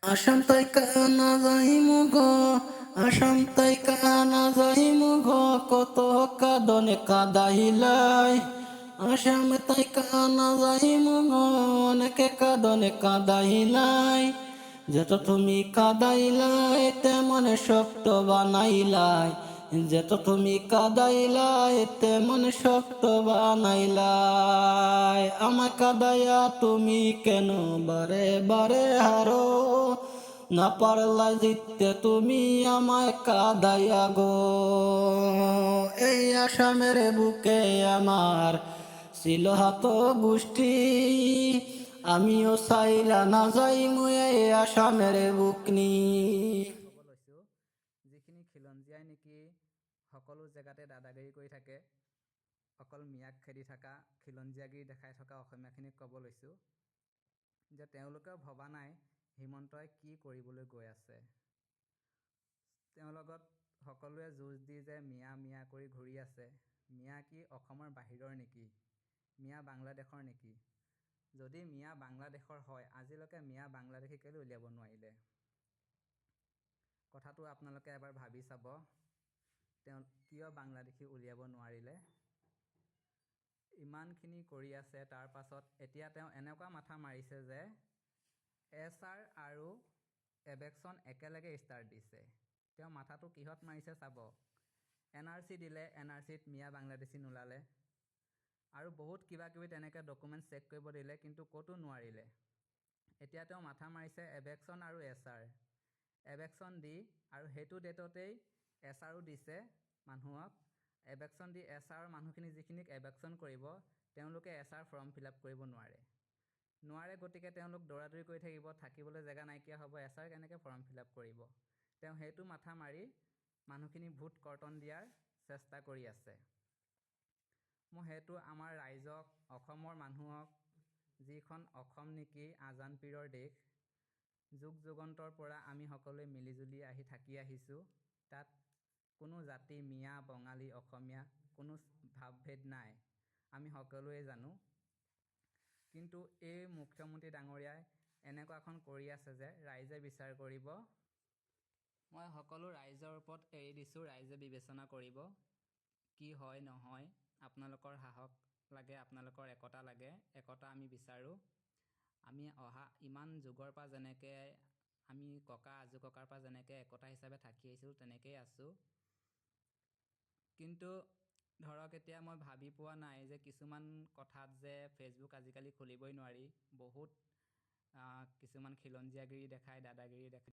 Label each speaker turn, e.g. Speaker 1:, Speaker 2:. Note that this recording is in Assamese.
Speaker 1: আসাম তাই কানা যাইমু গো, আসাম তাই কানা যাইমু গো, কত কাদনে কাদাইলাই। আসাম তাই কানা যাইমু গো, অনেকে কাদনে কাদাইলাই। যত তুমি কাদাইলাই তেমন শক্ত বানাইলাই। যত তুমি কাদাইলাই তেমন শক্ত বানাইলাই। আমায় কাদাইয়া তুমি কেন বারে বারে হারো? না পারলা জিততে তুমি আমায় কাদাইয়া গো। এই আসামের বুকে আমার ছিল হাত গোষ্ঠী, আমিও চাইলা না যাইমু এই আসামের বুকনি।
Speaker 2: ক'ব লৈছোঁ যিখিনি খিলঞ্জীয়াই নেকি সকলো জেগাতে দাদাগিৰি কৰি থাকে, অকল মিয়াক খেদি থকা খিলঞ্জীয়াগিৰি দেখাই থকা অসমীয়াখিনিক ক'ব লৈছোঁ যে তেওঁলোকেও ভবা নাই হিমন্তই কি কৰিবলৈ গৈ আছে। তেওঁৰ লগত সকলোৱে যুঁজ দি যে মিয়া মিয়া কৰি ঘূৰি আছে। মিয়া কি অসমৰ বাহিৰৰ নেকি? মিয়া বাংলাদেশৰ নেকি? যদি মিয়া বাংলাদেশৰ হয়, আজিলৈকে মিয়া বাংলাদেশী কেলৈ উলিয়াব নোৱাৰিলে? কথাটো আপোনালোকে এবাৰ ভাবি চাব, তেওঁ কিয় বাংলাদেশী উলিয়াব নোৱাৰিলে? ইমানখিনি কৰি আছে, তাৰ পাছত এতিয়া তেওঁ এনেকুৱা মাথা মাৰিছে যে এছ.আৰ. আৰু এবেকশ্যন একেলগে ষ্টাৰ্ট দিছে। তেওঁ মাথাটো কিহত মাৰিছে চাব। NRC দিলে, NRCত মিয়া বাংলাদেশী নোলালে, আৰু বহুত কিবা কিবি তেনেকৈ ডকুমেণ্টছ চেক কৰিব দিলে, কিন্তু ক'তো নোৱাৰিলে। এতিয়া তেওঁ মাথা মাৰিছে এবেকশ্যন আৰু এছ.আৰ. এবেকশ্যন দি, আৰু সেইটো ডেটতেই এছ.আৰ.ও দিছে মানুহক। এবেকশ্যন দি এছ.আৰ. মানুহখিনি যিখিনিক এবেকশ্যন কৰিব, তেওঁলোকে এছ.আৰ. ফৰ্ম ফিল আপ কৰিব নোৱাৰে, গতিকে তেওঁলোক দৌৰাদৌৰি কৰি থাকিবলৈ জেগা নাইকিয়া হ'ব। এছ.আৰ. কেনেকৈ ফৰ্ম ফিল আপ কৰিব? তেওঁ সেইটো মাথা মাৰি মানুহখিনি ভোট কৰ্তন দিয়াৰ চেষ্টা কৰি আছে। মই সেইটো আমাৰ ৰাইজক, অসমৰ মানুহক, যিখন অসম নেকি আজান পীৰৰ দেশ, যুগ যুগন্তৰ পৰা আমি সকলোৱে মিলিজুলি থাকি আহিছোঁ। তাত কোনো জাতি, মিয়া, বঙালী, অসমীয়া কোনো ভাৱভেদ নাই, আমি সকলোৱে জানো। কিন্তু এই মুখ্যমন্ত্ৰী ডাঙৰীয়াই এনেকুৱা এখন কৰি আছে যে ৰাইজে বিচাৰ কৰিব। মই সকলো ৰাইজৰ ওপৰত এৰি দিছোঁ, ৰাইজে বিবেচনা কৰিব কি হয় নহয়। আপোনালোকৰ সাহস লাগে, আপোনালোকৰ একতা লাগে, একতা আমি বিচাৰোঁ। আমি অহা ইমান যুগৰ পৰা যেনেকৈ আমি ককা আজু ককাৰ পৰা যেনেকৈ একতা হিচাপে থাকি আহিছোঁ, তেনেকেই আছোঁ। কিন্তু ধৰক এতিয়া মই ভাবি পোৱা নাই যে কিছুমান কথাত যে ফেচবুক আজিকালি খুলিবই নোৱাৰি, বহুত কিছুমান খিলঞ্জীয়াগিৰি দেখায়, দাদাগিৰি দেখায়।